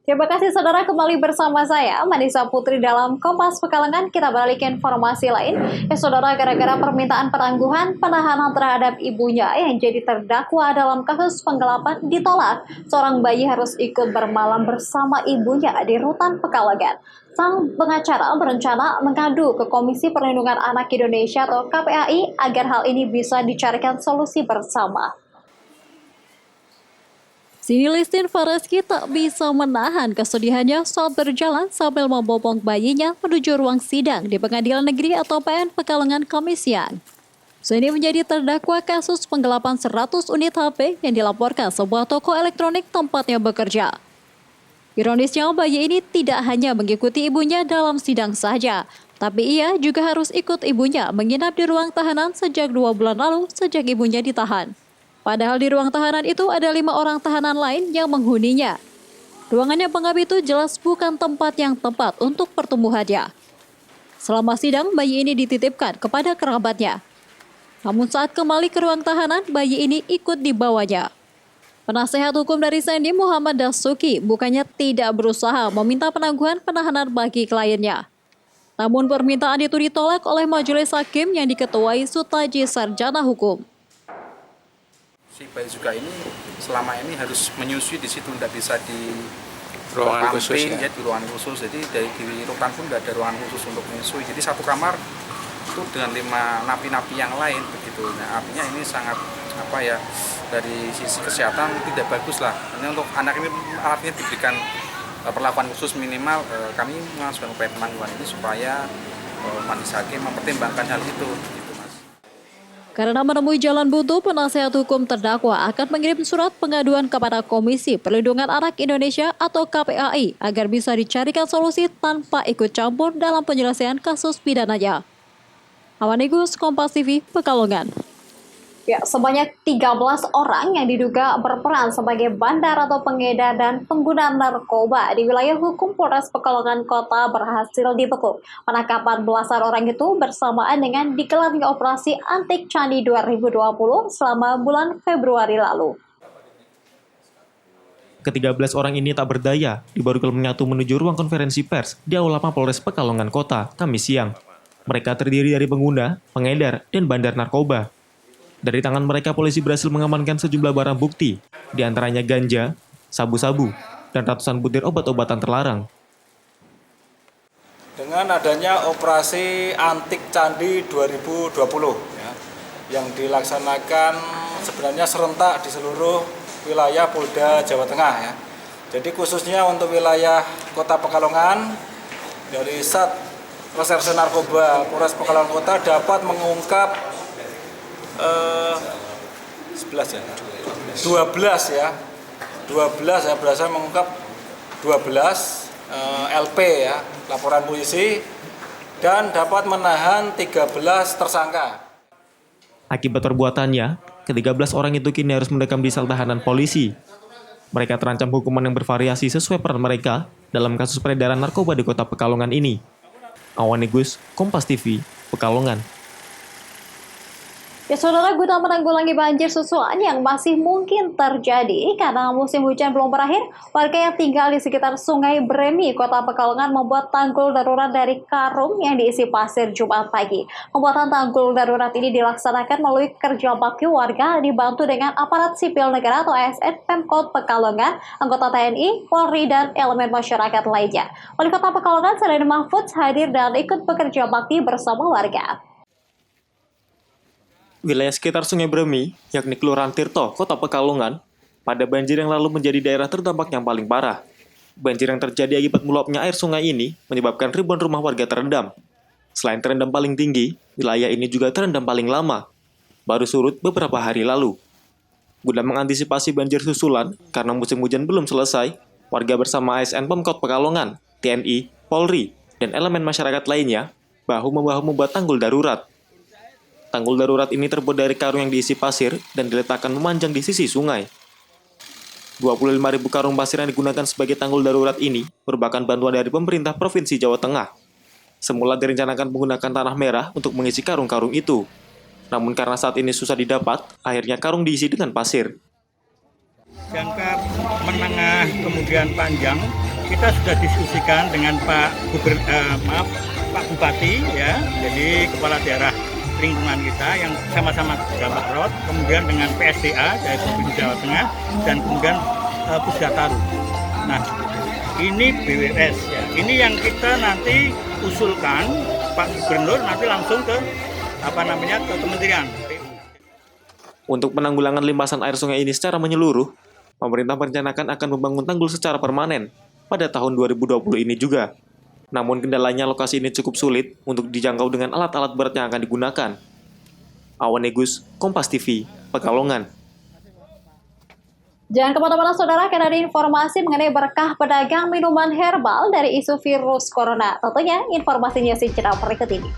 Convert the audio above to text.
Terima kasih saudara, kembali bersama saya Manisa Putri dalam Kompas Pekalongan. Kita beralih ke informasi lain. Saudara, gara-gara permintaan penangguhan penahanan terhadap ibunya yang jadi terdakwa dalam kasus penggelapan ditolak, seorang bayi harus ikut bermalam bersama ibunya di rutan Pekalongan. Sang pengacara berencana mengadu ke Komisi Perlindungan Anak Indonesia atau KPAI agar hal ini bisa dicarikan solusi bersama. Sini Listin Fareski tak bisa menahan kesedihannya saat berjalan sambil membopong bayinya menuju ruang sidang di Pengadilan Negeri atau PN Pekalongan Kamis siang. Sini menjadi terdakwa kasus penggelapan 100 unit HP yang dilaporkan sebuah toko elektronik tempatnya bekerja. Ironisnya, bayi ini tidak hanya mengikuti ibunya dalam sidang saja, tapi ia juga harus ikut ibunya menginap di ruang tahanan sejak 2 bulan lalu sejak ibunya ditahan. Padahal di ruang tahanan itu ada 5 orang tahanan lain yang menghuninya. Ruangan yang pengap itu jelas bukan tempat yang tepat untuk pertumbuhannya. Selama sidang, bayi ini dititipkan kepada kerabatnya. Namun saat kembali ke ruang tahanan, bayi ini ikut dibawanya. Penasehat hukum dari Sandy, Muhammad Dasuki, bukannya tidak berusaha meminta penangguhan penahanan bagi kliennya. Namun permintaan itu ditolak oleh majelis hakim yang diketuai Sutaji Sarjana Hukum. Si bayi juga ini selama ini harus menyusui di situ, tidak bisa di ruangan khusus ya? Di ruangan khusus. Jadi dari di rutan pun tidak ada ruangan khusus untuk menyusui. Jadi satu kamar itu dengan 5 napi-napi yang lain begitu. Nah, artinya ini sangat dari sisi kesehatan tidak bagus lah. Ini untuk anak ini artinya diberikan perlakuan khusus minimal. Kami mengajukan upaya penangguhan ini supaya majelis hakim mempertimbangkan hal itu. Karena menemui jalan buntu, penasehat hukum terdakwa akan mengirim surat pengaduan kepada Komisi Perlindungan Anak Indonesia atau KPAI agar bisa dicarikan solusi tanpa ikut campur dalam penyelesaian kasus pidananya. Awanigus, Kompas TV, Pekalongan. Ya, sebanyak 13 orang yang diduga berperan sebagai bandar atau pengedar dan pengguna narkoba di wilayah hukum Polres Pekalongan Kota berhasil dibekuk. Penangkapan belasan orang itu bersamaan dengan digelarnya operasi Antik Candi 2020 selama bulan Februari lalu. Ke-13 orang ini tak berdaya, dibawa menyatu menuju ruang konferensi pers di Aula Mapolres Pekalongan Kota, Kamis siang. Mereka terdiri dari pengguna, pengedar, dan bandar narkoba. Dari tangan mereka, polisi berhasil mengamankan sejumlah barang bukti, di antaranya ganja, sabu-sabu, dan ratusan butir obat-obatan terlarang. Dengan adanya operasi Antik Candi 2020 ya, yang dilaksanakan sebenarnya serentak di seluruh wilayah Polda Jawa Tengah ya. Jadi khususnya untuk wilayah Kota Pekalongan, dari Sat Reserse Narkoba Polres Pekalongan Kota dapat mengungkap 12 ya berhasil mengungkap 12 LP ya, laporan polisi, dan dapat menahan 13 tersangka. Akibat perbuatannya, ke-13 orang itu kini harus mendekam di sel tahanan polisi. Mereka terancam hukuman yang bervariasi sesuai peran mereka dalam kasus peredaran narkoba di Kota Pekalongan ini. Awanigus, Kompas TV, Pekalongan. Ya saudara, guna menanggulangi banjir susulan yang masih mungkin terjadi karena musim hujan belum berakhir, warga yang tinggal di sekitar Sungai Bremi, Kota Pekalongan membuat tanggul darurat dari karung yang diisi pasir Jumat pagi. Pembuatan tanggul darurat ini dilaksanakan melalui kerja bakti warga dibantu dengan aparat sipil negara atau ASN Pemkot Pekalongan, anggota TNI, Polri, dan elemen masyarakat lainnya. Wali Kota Pekalongan, Salim Mahfud, hadir dan ikut bekerja bakti bersama warga. Wilayah sekitar Sungai Bremi, yakni Kelurahan Tirto, Kota Pekalongan, pada banjir yang lalu menjadi daerah terdampak yang paling parah. Banjir yang terjadi akibat meluapnya air sungai ini menyebabkan ribuan rumah warga terendam. Selain terendam paling tinggi, wilayah ini juga terendam paling lama, baru surut beberapa hari lalu. Guna mengantisipasi banjir susulan, karena musim hujan belum selesai, warga bersama ASN Pemkot Pekalongan, TNI, Polri, dan elemen masyarakat lainnya, bahu-membahu membuat tanggul darurat. Tanggul darurat ini terbuat dari karung yang diisi pasir dan diletakkan memanjang di sisi sungai. 25.000 karung pasir yang digunakan sebagai tanggul darurat ini merupakan bantuan dari pemerintah Provinsi Jawa Tengah. Semula direncanakan menggunakan tanah merah untuk mengisi karung-karung itu. Namun karena saat ini susah didapat, akhirnya karung diisi dengan pasir. Jangka menengah kemudian panjang kita sudah diskusikan dengan Pak Bupati ya, jadi kepala daerah lingkungan kita yang sama-sama terdampak drought, kemudian dengan PSDA dari Provinsi Jawa Tengah dan kemudian Pusdataru. Nah, ini BWS ya. Ini yang kita nanti usulkan Pak Gubernur nanti langsung ke ke kementerian. Untuk penanggulangan limpasan air sungai ini secara menyeluruh, pemerintah merencanakan akan membangun tanggul secara permanen pada tahun 2020 ini juga. Namun kendalanya lokasi ini cukup sulit untuk dijangkau dengan alat-alat berat yang akan digunakan. Awan Negus, Kompas TV, Pekalongan. Jangan kemana-mana saudara, karena ada informasi mengenai berkah pedagang minuman herbal dari isu virus corona. Tentunya informasinya secara berikut ini.